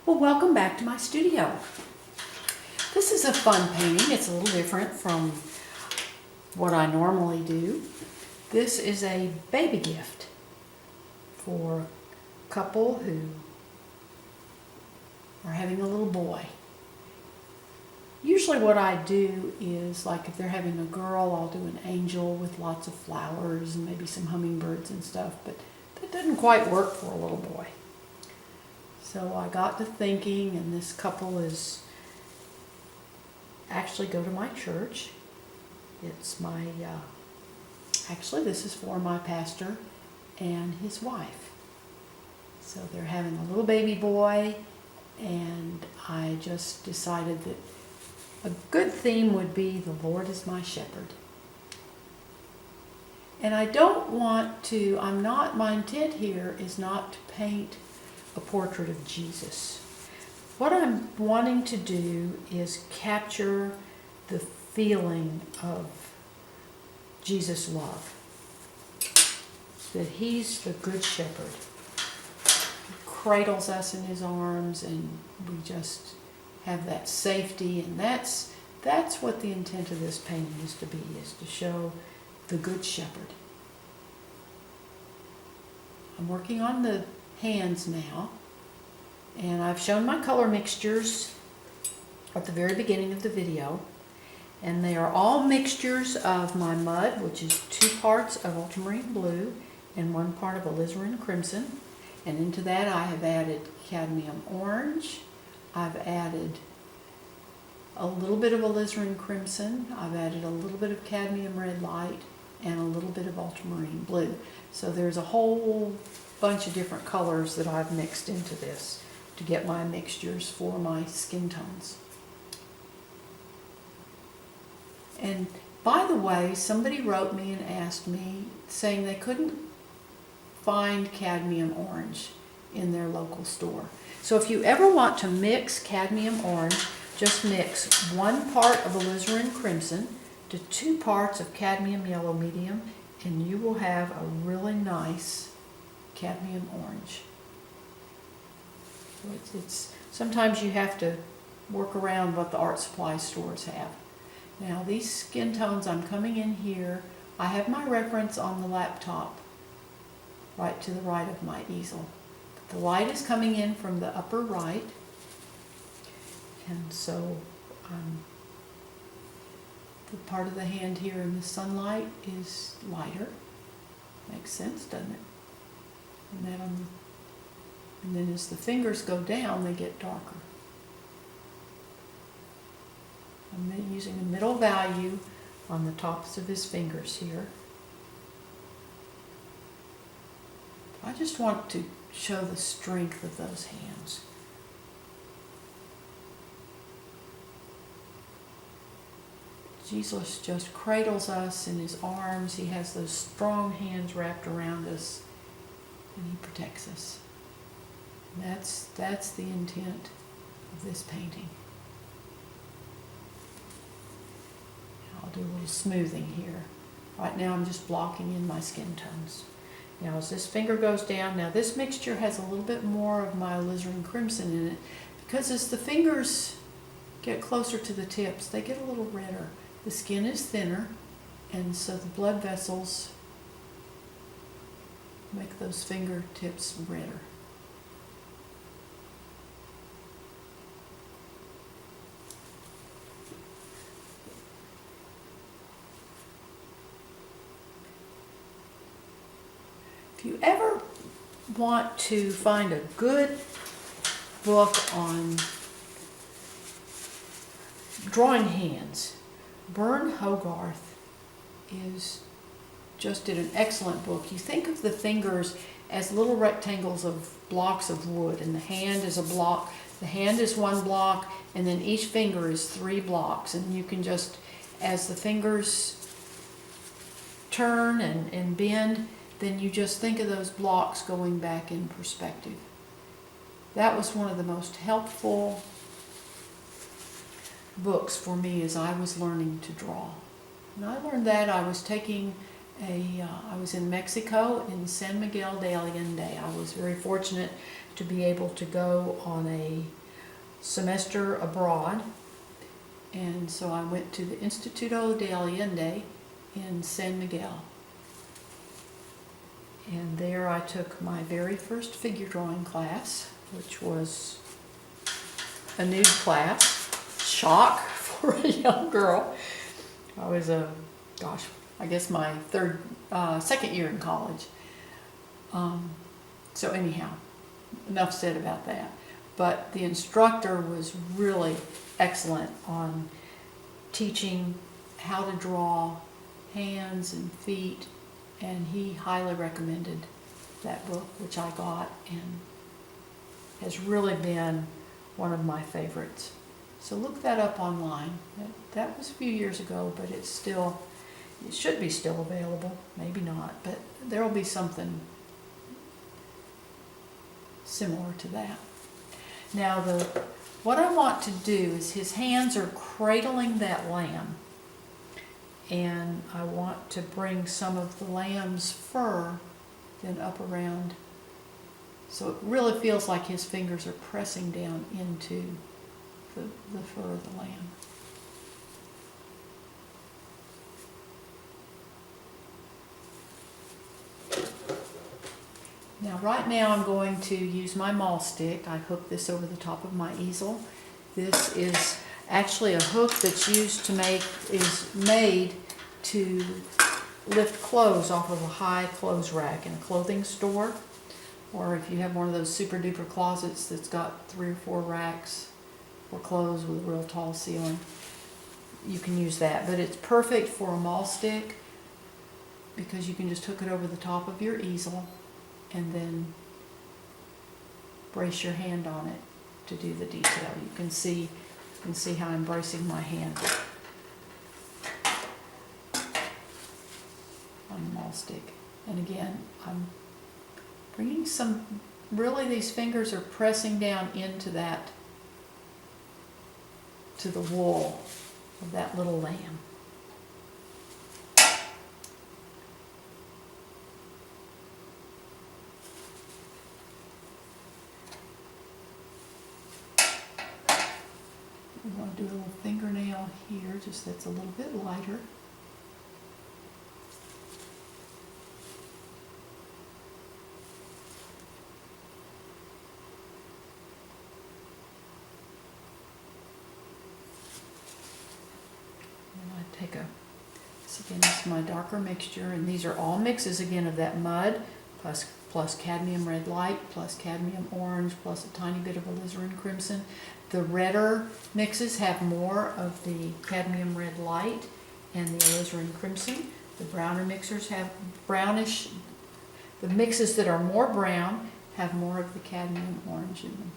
Well, welcome back to my studio. This is a fun painting. It's a little different from what I normally do. This is a baby gift for a couple who are having a little boy. Usually what I do is, like if they're having a girl, I'll do an angel with lots of flowers and maybe some hummingbirds and stuff, but that doesn't quite work for a little boy. So I got to thinking, and this couple is actually go to my church. It's my, actually this is for my pastor and his wife. So they're having a little baby boy, and I just decided that a good theme would be the Lord is my shepherd. And I don't want to, my intent here is not to paint a portrait of Jesus. What I'm wanting to do is capture the feeling of Jesus' love. That he's the good shepherd. He cradles us in his arms, and we just have that safety, and that's what the intent of this painting is to be, is to show the good shepherd. I'm working on the hands now, and I've shown my color mixtures at the very beginning of the video, and they are all mixtures of my mud, which is 2 parts of ultramarine blue and 1 part of alizarin crimson, and into that I have added cadmium orange, I've added a little bit of alizarin crimson, I've added a little bit of cadmium red light, and a little bit of ultramarine blue. So there's a whole bunch of different colors that I've mixed into this to get my mixtures for my skin tones. And by the way, somebody wrote me and asked me, saying they couldn't find cadmium orange in their local store. So if you ever want to mix cadmium orange, just mix 1 part of alizarin crimson to 2 parts of cadmium yellow medium, and you will have a really nice cadmium orange. So it's sometimes you have to work around what the art supply stores have. Now these skin tones, I'm coming in here. I have my reference on the laptop right to the right of my easel. The light is coming in from the upper right, and so the part of the hand here in the sunlight is lighter. Makes sense, doesn't it? And then as the fingers go down, they get darker. I'm using a middle value on the tops of his fingers here. I just want to show the strength of those hands. Jesus just cradles us in his arms. He has those strong hands wrapped around us, and he protects us. And that's the intent of this painting. I'll do a little smoothing here. Right now I'm just blocking in my skin tones. Now as this finger goes down, now this mixture has a little bit more of my alizarin crimson in it, because as the fingers get closer to the tips, they get a little redder. The skin is thinner, and so the blood vessels make those fingertips redder. If you ever want to find a good book on drawing hands, Bern Hogarth did an excellent book. You think of the fingers as little rectangles of blocks of wood, and the hand is a block. The hand is 1 block, and then each finger is 3 blocks. And you can just, as the fingers turn and bend, then you just think of those blocks going back in perspective. That was one of the most helpful books for me as I was learning to draw. And I learned that I was taking I was in Mexico in San Miguel de Allende. I was very fortunate to be able to go on a semester abroad, and so I went to the Instituto de Allende in San Miguel. And there I took my very first figure drawing class, which was a nude class. Shock for a young girl. I was I guess my second year in college. So anyhow, enough said about that. But the instructor was really excellent on teaching how to draw hands and feet, and he highly recommended that book, which I got, and has really been one of my favorites. So look that up online. That was a few years ago, but it should be still available. Maybe not, but there will be something similar to that. Now what I want to do is his hands are cradling that lamb, and I want to bring some of the lamb's fur then up around, so it really feels like his fingers are pressing down into the fur of the lamb. Now right now I'm going to use my maul stick. I hook this over the top of my easel. This is actually a hook that's used is made to lift clothes off of a high clothes rack in a clothing store, or if you have one of those super duper closets that's got 3 or 4 racks for clothes with a real tall ceiling, you can use that. But it's perfect for a maul stick because you can just hook it over the top of your easel and then brace your hand on it to do the detail. You can see how I'm bracing my hand on the maul stick. And again, I'm bringing really these fingers are pressing down into to the wool of that little lamb. We want to do a little fingernail here, just that's a little bit lighter. And I take this again, this is my darker mixture, and these are all mixes again of that mud, plus cadmium red light, plus cadmium orange, plus a tiny bit of alizarin crimson. The redder mixes have more of the cadmium red light and the alizarin crimson. The browner mixers have brownish. The mixes that are more brown have more of the cadmium orange in them.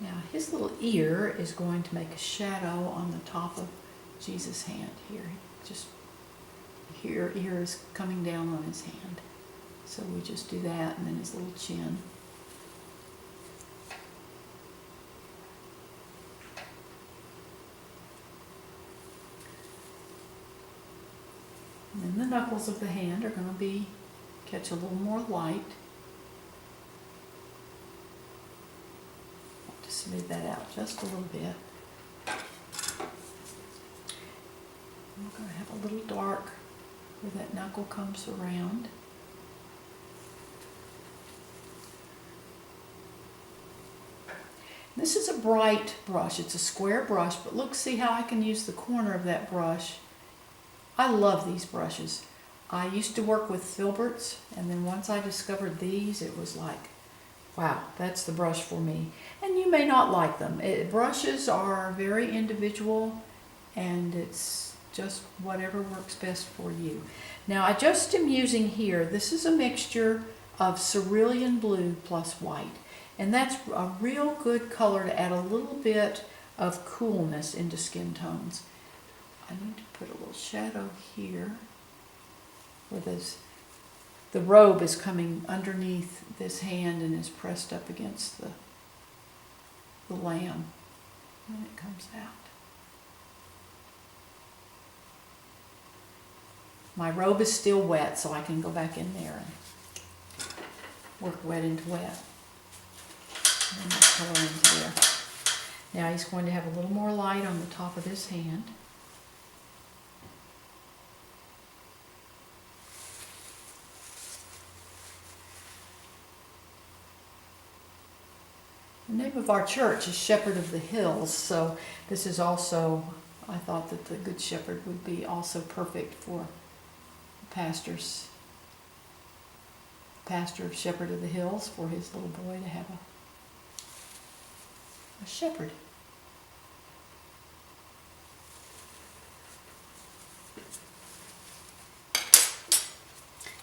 Now his little ear is going to make a shadow on the top of Jesus' hand here. Just here, ear is coming down on his hand. So we just do that, and then his little chin. And then the knuckles of the hand are going to catch a little more light. I'll just smooth that out just a little bit. We're going to have a little dark where that knuckle comes around. This is a bright brush. It's a square brush, but look, see how I can use the corner of that brush. I love these brushes. I used to work with filberts, and then once I discovered these, it was like, wow, that's the brush for me. And you may not like them. Brushes are very individual, and it's just whatever works best for you. Now I just am using here, this is a mixture of cerulean blue plus white. And that's a real good color to add a little bit of coolness into skin tones. I need to put a little shadow here where the robe is coming underneath this hand and is pressed up against the lamb when it comes out. My robe is still wet, so I can go back in there and work wet into wet. And color into there. Now he's going to have a little more light on the top of this hand. The name of our church is Shepherd of the Hills, so this is also, I thought that the Good Shepherd would be also perfect for pastor of Shepherd of the Hills, for his little boy to have a shepherd.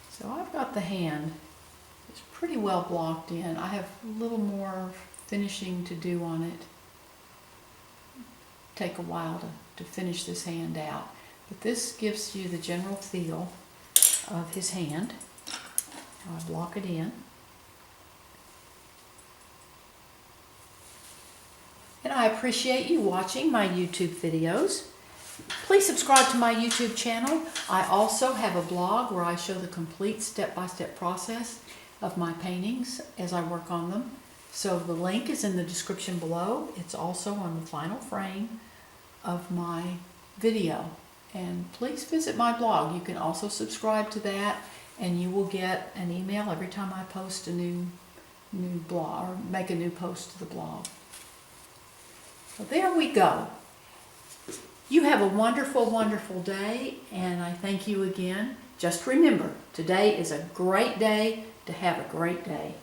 So I've got the hand. It's pretty well blocked in. I have a little more finishing to do on it. Take a while to finish this hand out. But this gives you the general feel of his hand. Now I block it in. And I appreciate you watching my YouTube videos. Please subscribe to my YouTube channel. I also have a blog where I show the complete step-by-step process of my paintings as I work on them. So the link is in the description below. It's also on the final frame of my video. And please visit my blog. You can also subscribe to that, and you will get an email every time I post a new blog or make a new post to the blog. So there we go. You have a wonderful, wonderful day, and I thank you again. Just remember, today is a great day to have a great day.